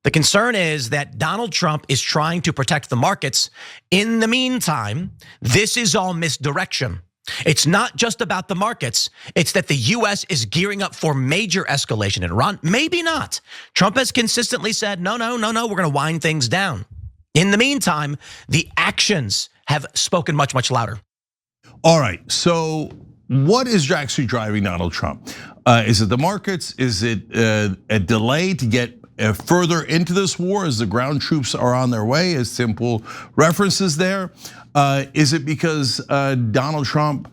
The concern is that Donald Trump is trying to protect the markets. In the meantime, this is all misdirection. It's not just about the markets. It's that the US is gearing up for major escalation in Iran. Maybe not. Trump has consistently said, no, we're going to wind things down. In the meantime, the actions have spoken much, much louder. All right, so what is actually driving Donald Trump? Is it the markets? Is it a delay to get further into this war as the ground troops are on their way, as Tim Pool references there? Is it because Donald Trump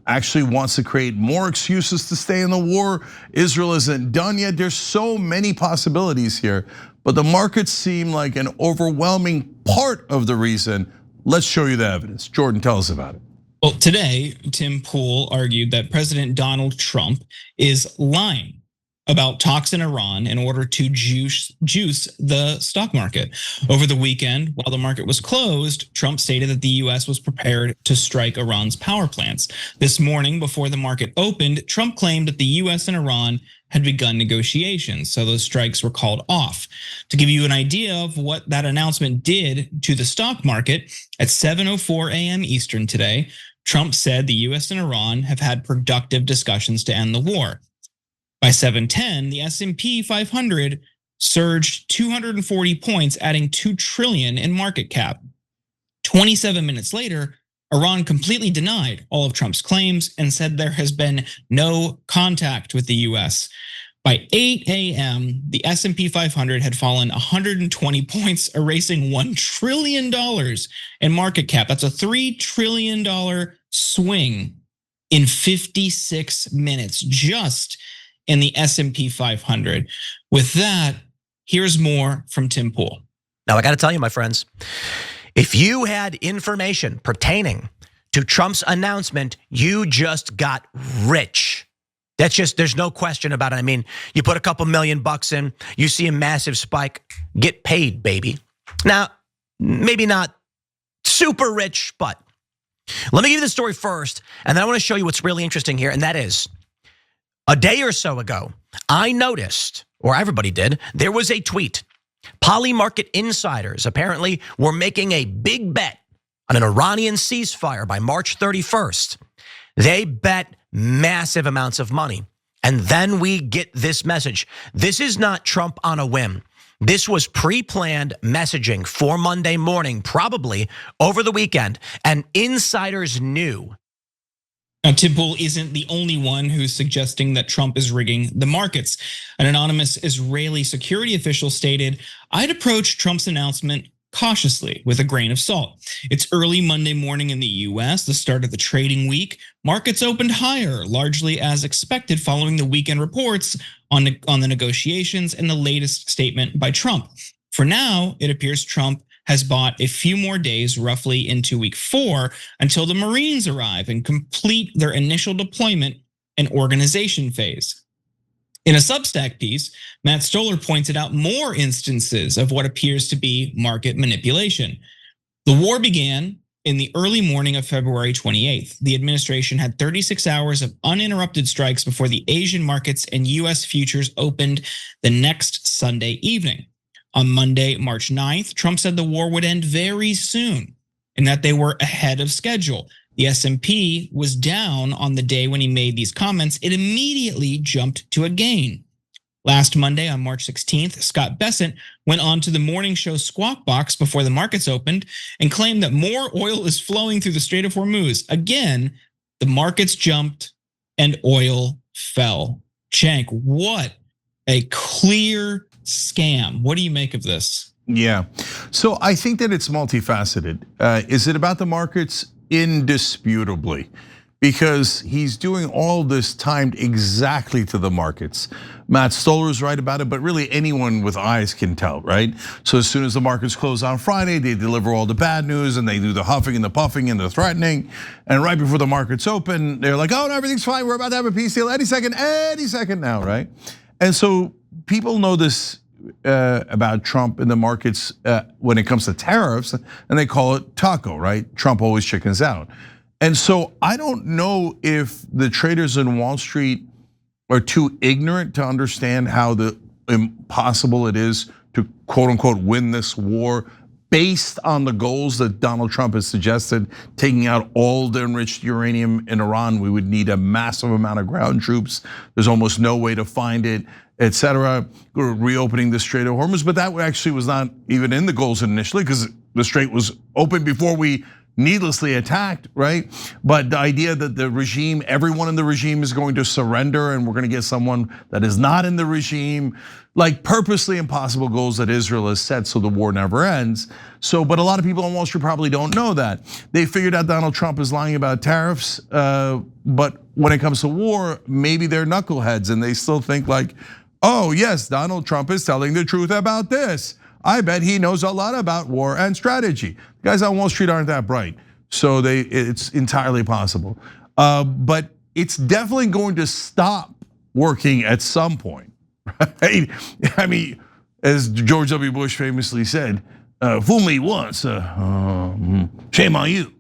actually wants to create more excuses to stay in the war? Israel isn't done yet. There's so many possibilities here, but the markets seem like an overwhelming part of the reason. Let's show you the evidence. Jordan, tell us about it. Well, today, Tim Pool argued that President Donald Trump is lying about talks in Iran in order to juice the stock market. Over the weekend, while the market was closed, Trump stated that the US was prepared to strike Iran's power plants. This morning, before the market opened, Trump claimed that the US and Iran had begun negotiations, so those strikes were called off. To give you an idea of what that announcement did to the stock market, at 7:04 a.m. Eastern today, Trump said the US and Iran have had productive discussions to end the war. By 7:10, the S&P 500 surged 240 points, adding 2 trillion in market cap. 27 minutes later, Iran completely denied all of Trump's claims and said there has been no contact with the US. By 8 a.m., the S&P 500 had fallen 120 points, erasing $1 trillion in market cap. That's a $3 trillion swing in 56 minutes, just in the S&P 500. With that, here's more from Tim Pool. Now, I got to tell you, my friends, if you had information pertaining to Trump's announcement, you just got rich. That's just, there's no question about it. I mean, you put a couple $1,000,000 in, you see a massive spike, get paid, baby. Now, maybe not super rich, but let me give you the story first, and then I want to show you what's really interesting here, and that is, a day or so ago, I noticed, or everybody did, there was a tweet. Polymarket insiders apparently were making a big bet on an Iranian ceasefire by March 31st. They bet massive amounts of money. And then we get this message. This is not Trump on a whim. This was pre-planned messaging for Monday morning, probably over the weekend, and insiders knew. Now, Tim Pool isn't the only one who's suggesting that Trump is rigging the markets. An anonymous Israeli security official stated, "I'd approach Trump's announcement cautiously with a grain of salt. It's early Monday morning in the US, the start of the trading week. Markets opened higher, largely as expected following the weekend reports on the negotiations and the latest statement by Trump. For now, it appears Trump has bought a few more days, roughly into week 4, until the Marines arrive and complete their initial deployment and organization phase." In a Substack piece, Matt Stoller pointed out more instances of what appears to be market manipulation. The war began in the early morning of February 28th. The administration had 36 hours of uninterrupted strikes before the Asian markets and US futures opened the next Sunday evening. On Monday, March 9th, Trump said the war would end very soon and that they were ahead of schedule. The S&P was down on the day when he made these comments. It immediately jumped to a gain. Last Monday, on March 16th, Scott Bessent went on to the morning show Squawk Box before the markets opened and claimed that more oil is flowing through the Strait of Hormuz. Again, the markets jumped and oil fell. Cenk, what a clear scam. What do you make of this? Yeah, so I think that it's multifaceted. Is it about the markets? Indisputably, because he's doing all this timed exactly to the markets. Matt Stoller's right about it, but really anyone with eyes can tell, right? So as soon as the markets close on Friday, they deliver all the bad news and they do the huffing and the puffing and the threatening. And right before the markets open, they're like, oh, no, everything's fine. We're about to have a peace deal any second now, right? And so people know this about Trump in the markets when it comes to tariffs, and they call it taco, right? Trump always chickens out. And so I don't know if the traders in Wall Street are too ignorant to understand how the impossible it is to quote unquote win this war based on the goals that Donald Trump has suggested, taking out all the enriched uranium in Iran. We would need a massive amount of ground troops. There's almost no way to find it, etc. We're reopening the Strait of Hormuz, but that actually was not even in the goals initially because the strait was open before we needlessly attacked, right? But the idea that the regime, everyone in the regime is going to surrender and we're going to get someone that is not in the regime, like purposely impossible goals that Israel has set so the war never ends. So, but a lot of people on Wall Street probably don't know that. They figured out Donald Trump is lying about tariffs, but when it comes to war, maybe they're knuckleheads and they still think like, oh yes, Donald Trump is telling the truth about this. I bet he knows a lot about war and strategy. Guys on Wall Street aren't that bright, so it's entirely possible. But it's definitely going to stop working at some point, right? I mean, as George W. Bush famously said, fool me once, shame on you.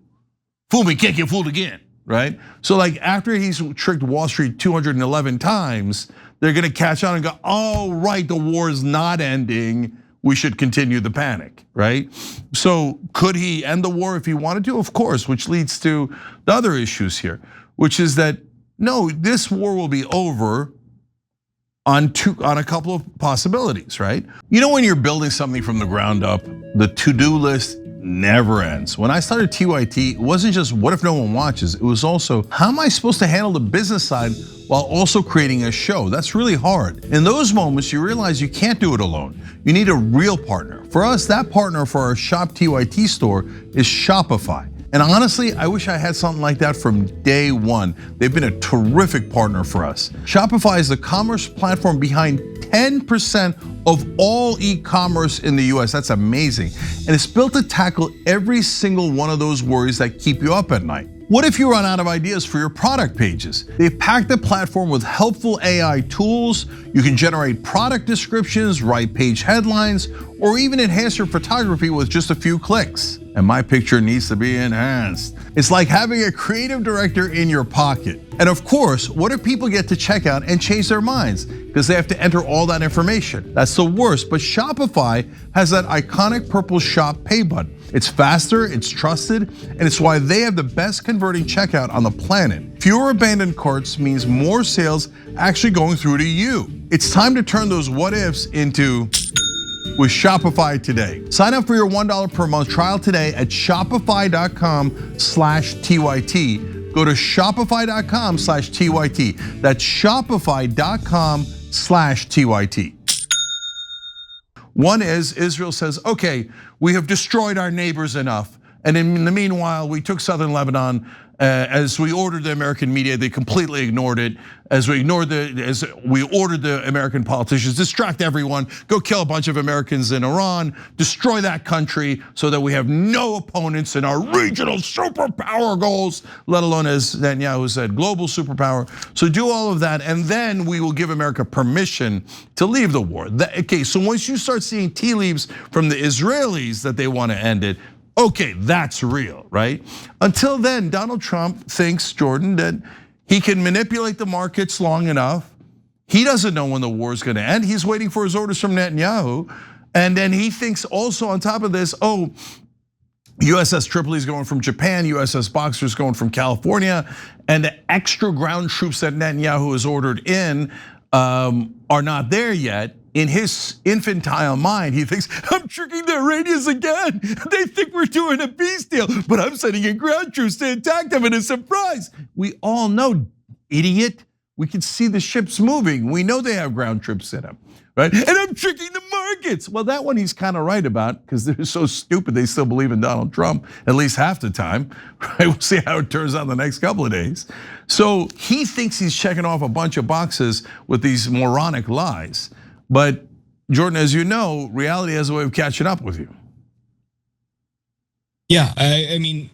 Fool me, can't get fooled again, right? So like after he's tricked Wall Street 211 times, they're gonna catch on and go, oh right, the war is not ending. We should continue the panic, right? So could he end the war if he wanted to? Of course, which leads to the other issues here, which is that no, this war will be over on a couple of possibilities, right? You know when you're building something from the ground up, the to-do list never ends. When I started TYT, it wasn't just what if no one watches, it was also how am I supposed to handle the business side while also creating a show? That's really hard. In those moments, you realize you can't do it alone. You need a real partner. For us, that partner for our Shop TYT store is Shopify. And honestly, I wish I had something like that from day one. They've been a terrific partner for us. Shopify is the commerce platform behind 10% of all e-commerce in the US. That's amazing. And it's built to tackle every single one of those worries that keep you up at night. What if you run out of ideas for your product pages? They've packed the platform with helpful AI tools. You can generate product descriptions, write page headlines, or even enhance your photography with just a few clicks. And my picture needs to be enhanced. It's like having a creative director in your pocket. And of course, what if people get to check out and change their minds? Because they have to enter all that information. That's the worst, but Shopify has that iconic purple shop pay button. It's faster, it's trusted, and it's why they have the best converting checkout on the planet. Fewer abandoned carts means more sales actually going through to you. It's time to turn those what ifs into with Shopify today. Sign up for your $1 per month trial today at shopify.com/TYT. Go to shopify.com/TYT. That's shopify.com/TYT. One is Israel says, okay, we have destroyed our neighbors enough. And in the meanwhile, we took southern Lebanon. As we ordered the American media, they completely ignored it. As we ordered the American politicians, distract everyone, go kill a bunch of Americans in Iran, destroy that country so that we have no opponents in our regional superpower goals, let alone, as Netanyahu said, global superpower. So do all of that, and then we will give America permission to leave the war. Okay, so once you start seeing tea leaves from the Israelis that they want to end it, okay, that's real, right? Until then, Donald Trump thinks, Jordan, that he can manipulate the markets long enough. He doesn't know when the war is going to end. He's waiting for his orders from Netanyahu. And then he thinks also on top of this, oh, USS Tripoli is going from Japan, USS Boxer is going from California, and the extra ground troops that Netanyahu has ordered in are not there yet. In his infantile mind, he thinks, I'm tricking the Iranians again. They think we're doing a peace deal, but I'm sending in ground troops to attack them in a surprise. We all know, idiot, we can see the ships moving. We know they have ground troops in them, right? And I'm tricking the markets. Well, that one he's kind of right about because they're so stupid they still believe in Donald Trump, at least half the time, right? We'll see how it turns out in the next couple of days. So he thinks he's checking off a bunch of boxes with these moronic lies. But Jordan, as you know, reality has a way of catching up with you. Yeah, I mean,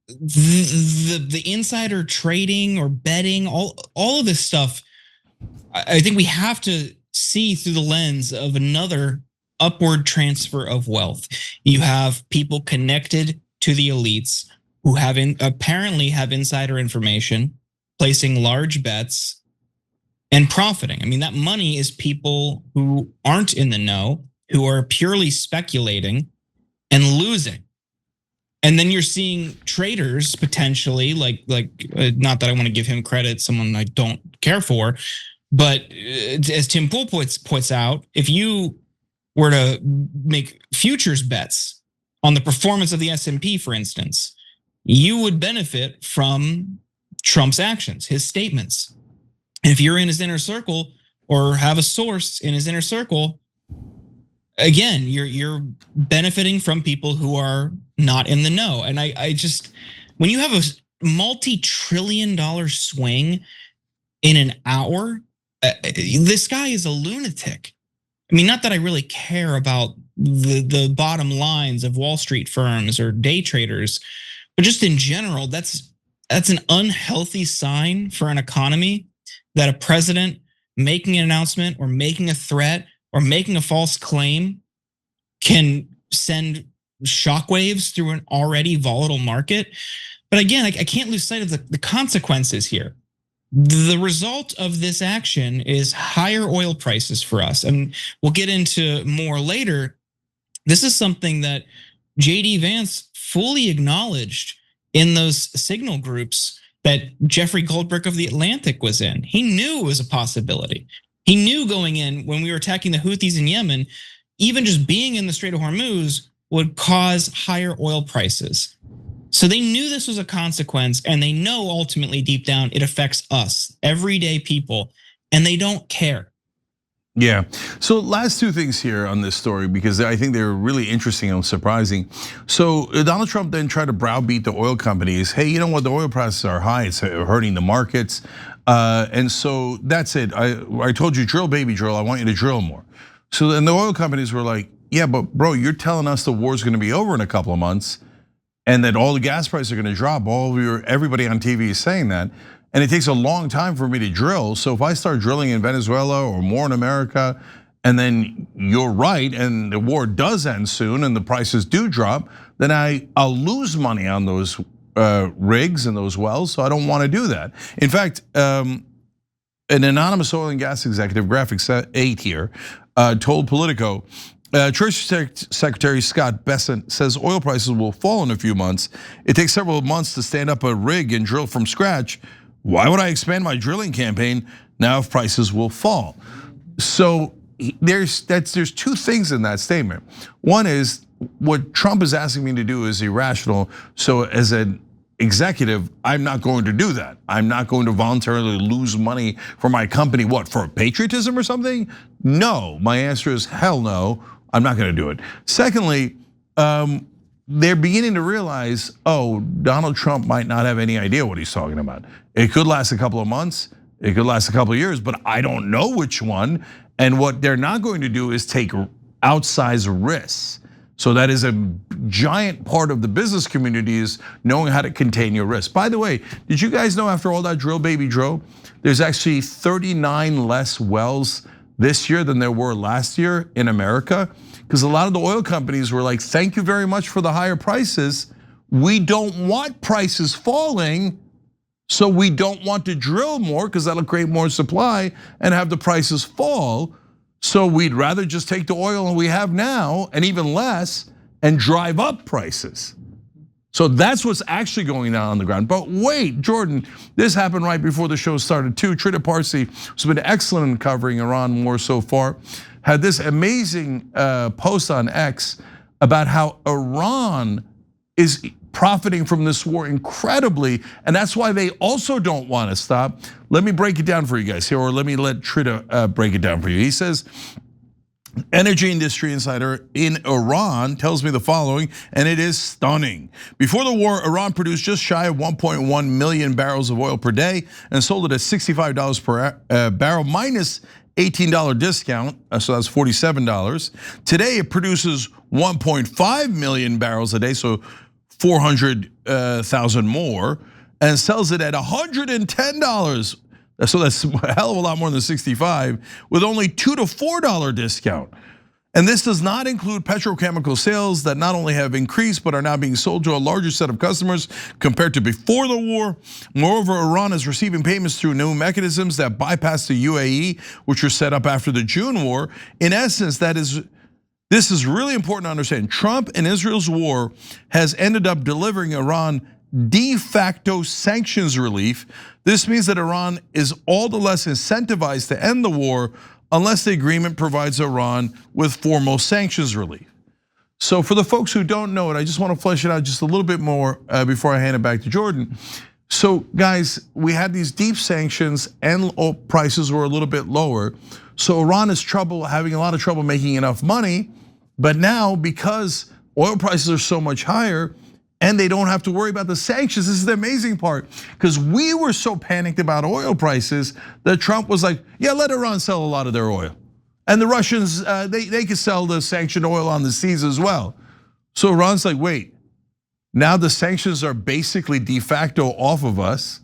the insider trading or betting, all of this stuff, I think we have to see through the lens of another upward transfer of wealth. You have people connected to the elites who apparently have insider information, placing large bets, and profiting. I mean, that money is people who aren't in the know, who are purely speculating and losing. And then you're seeing traders potentially, not that I want to give him credit, someone I don't care for, but as Tim Pool puts out, if you were to make futures bets on the performance of the S&P, for instance, you would benefit from Trump's actions, his statements. And if you're in his inner circle or have a source in his inner circle, again, you're benefiting from people who are not in the know. And I just, when you have a multi-trillion-dollar swing in an hour, this guy is a lunatic. I mean, not that I really care about the bottom lines of Wall Street firms or day traders, but just in general, that's an unhealthy sign for an economy that a president making an announcement or making a threat or making a false claim can send shockwaves through an already volatile market. But again, I can't lose sight of the consequences here. The result of this action is higher oil prices for us. And we'll get into more later. This is something that JD Vance fully acknowledged in those signal groups that Jeffrey Goldberg of The Atlantic was in. He knew it was a possibility. He knew going in when we were attacking the Houthis in Yemen, even just being in the Strait of Hormuz would cause higher oil prices. So they knew this was a consequence, and they know ultimately deep down it affects us, everyday people, and they don't care. Yeah. So last two things here on this story, because I think they're really interesting and surprising. So Donald Trump then tried to browbeat the oil companies. Hey, you know what? The oil prices are high. It's hurting the markets. And so that's it. I told you, drill, baby, drill. I want you to drill more. So then the oil companies were like, yeah, but bro, you're telling us the war's gonna be over in a couple of months and that all the gas prices are gonna drop. Everybody on TV is saying that. And it takes a long time for me to drill. So if I start drilling in Venezuela or more in America, and then you're right, and the war does end soon and the prices do drop, then I'll lose money on those rigs and those wells, so I don't wanna do that. In fact, an anonymous oil and gas executive, graphic 8 here, told Politico, Treasury Secretary Scott Bessent says oil prices will fall in a few months. It takes several months to stand up a rig and drill from scratch. Why would I expand my drilling campaign now if prices will fall? So there's two things in that statement. One is what Trump is asking me to do is irrational. So as an executive, I'm not going to do that. I'm not going to voluntarily lose money for my company. What, for patriotism or something? No, my answer is hell no. I'm not going to do it. Secondly, they're beginning to realize, oh, Donald Trump might not have any idea what he's talking about. It could last a couple of months, it could last a couple of years, but I don't know which one. And what they're not going to do is take outsized risks. So that is a giant part of the business community, is knowing how to contain your risk. By the way, did you guys know after all that drill, baby, drill, there's actually 39 less wells this year than there were last year in America? Because a lot of the oil companies were like, thank you very much for the higher prices. We don't want prices falling, so we don't want to drill more because that'll create more supply and have the prices fall. So we'd rather just take the oil we have now and even less and drive up prices. So that's what's actually going on the ground. But wait, Jordan, this happened right before the show started too. Trita Parsi has been excellent in covering Iran war so far. Had this amazing post on X about how Iran is profiting from this war incredibly, and that's why they also don't want to stop. Let me break it down for you guys here, or let me let Trita break it down for you. He says, Energy Industry Insider in Iran tells me the following, and it is stunning. Before the war, Iran produced just shy of 1.1 million barrels of oil per day and sold it at $65 per barrel minus $18 discount, so that's $47. Today it produces 1.5 million barrels a day, so 400,000 more, and sells it at $110. So that's a hell of a lot more than 65, with only $2 to $4 discount. And this does not include petrochemical sales that not only have increased, but are now being sold to a larger set of customers compared to before the war. Moreover, Iran is receiving payments through new mechanisms that bypass the UAE, which were set up after the June war. In essence, this is really important to understand. Trump and Israel's war has ended up delivering Iran de facto sanctions relief. This means that Iran is all the less incentivized to end the war unless the agreement provides Iran with formal sanctions relief. So for the folks who don't know it, I just want to flesh it out just a little bit more before I hand it back to Jordan. So guys, we had these deep sanctions and oil prices were a little bit lower. So Iran is having a lot of trouble making enough money. But now, because oil prices are so much higher and they don't have to worry about the sanctions, this is the amazing part. Because we were so panicked about oil prices that Trump was like, yeah, let Iran sell a lot of their oil. And the Russians, they could sell the sanctioned oil on the seas as well. So Iran's like, wait, now the sanctions are basically de facto off of us.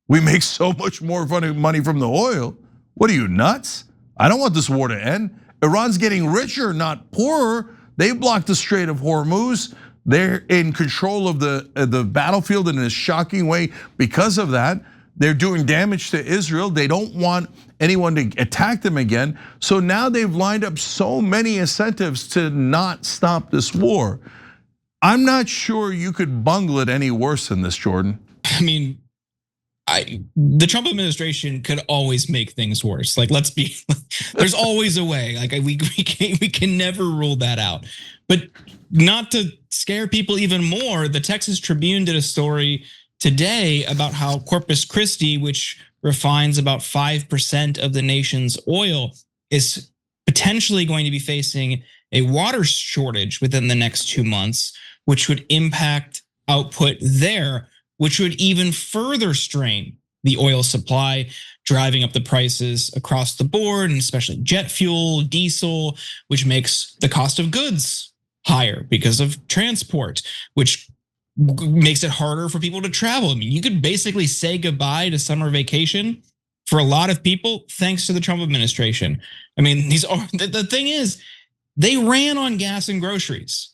We make so much more money from the oil. What are you, nuts? I don't want this war to end. Iran's getting richer, not poorer. They blocked the Strait of Hormuz. They're in control of the battlefield in a shocking way because of that. They're doing damage to Israel. They don't want anyone to attack them again. So now they've lined up so many incentives to not stop this war. I'm not sure you could bungle it any worse than this, Jordan. I mean, the Trump administration could always make things worse. Like, there's always a way. Like we can never rule that out. But not to scare people even more, the Texas Tribune did a story today about how Corpus Christi, which refines about 5% of the nation's oil, is potentially going to be facing a water shortage within the next 2 months, which would impact output there, which would even further strain the oil supply, driving up the prices across the board, and especially jet fuel, diesel, which makes the cost of goods higher because of transport, which makes it harder for people to travel. I mean, you could basically say goodbye to summer vacation for a lot of people thanks to the Trump administration. I mean, the thing is, they ran on gas and groceries,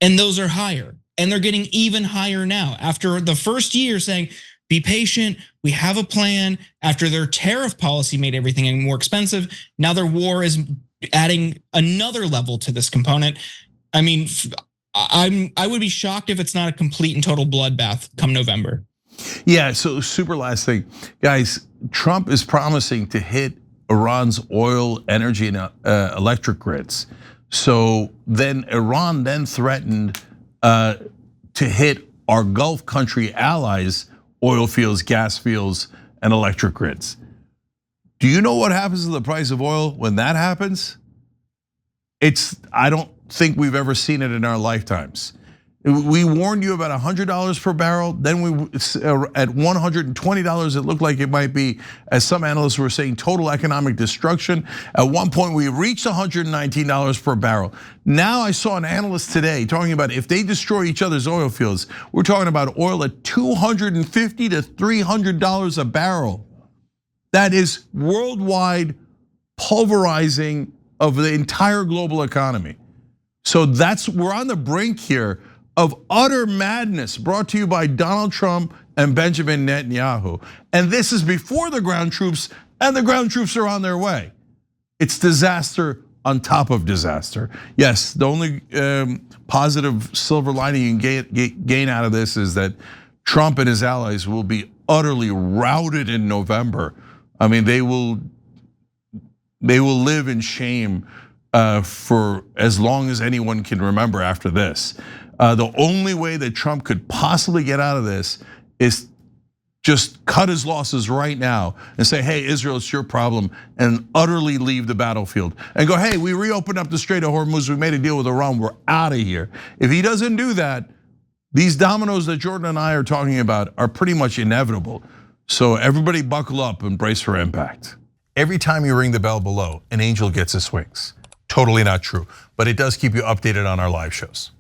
and those are higher. And they're getting even higher now. After the first year saying, be patient, we have a plan. After their tariff policy made everything more expensive, now their war is adding another level to this component. I mean, I would be shocked if it's not a complete and total bloodbath come November. Yeah, so super last thing. Guys, Trump is promising to hit Iran's oil, energy, and electric grids. So then Iran then threatened to hit our Gulf country allies' oil fields, gas fields, and electric grids. Do you know what happens to the price of oil when that happens? I don't think we've ever seen it in our lifetimes. We warned you about $100 per barrel. Then at $120, it looked like it might be, as some analysts were saying, total economic destruction. At one point, we reached $119 per barrel. Now I saw an analyst today talking about if they destroy each other's oil fields, we're talking about oil at $250 to $300 a barrel. That is worldwide pulverizing of the entire global economy. So we're on the brink here of utter madness, brought to you by Donald Trump and Benjamin Netanyahu. And this is before the ground troops, and the ground troops are on their way. It's disaster on top of disaster. Yes, the only positive silver lining you can gain out of this is that Trump and his allies will be utterly routed in November. I mean, they will live in shame for as long as anyone can remember after this. The only way that Trump could possibly get out of this is just cut his losses right now and say, hey, Israel, it's your problem, and utterly leave the battlefield. And go, hey, we reopened up the Strait of Hormuz, we made a deal with Iran, we're out of here. If he doesn't do that, these dominoes that Jordan and I are talking about are pretty much inevitable. So everybody buckle up and brace for impact. Every time you ring the bell below, an angel gets his wings. Totally not true, but it does keep you updated on our live shows.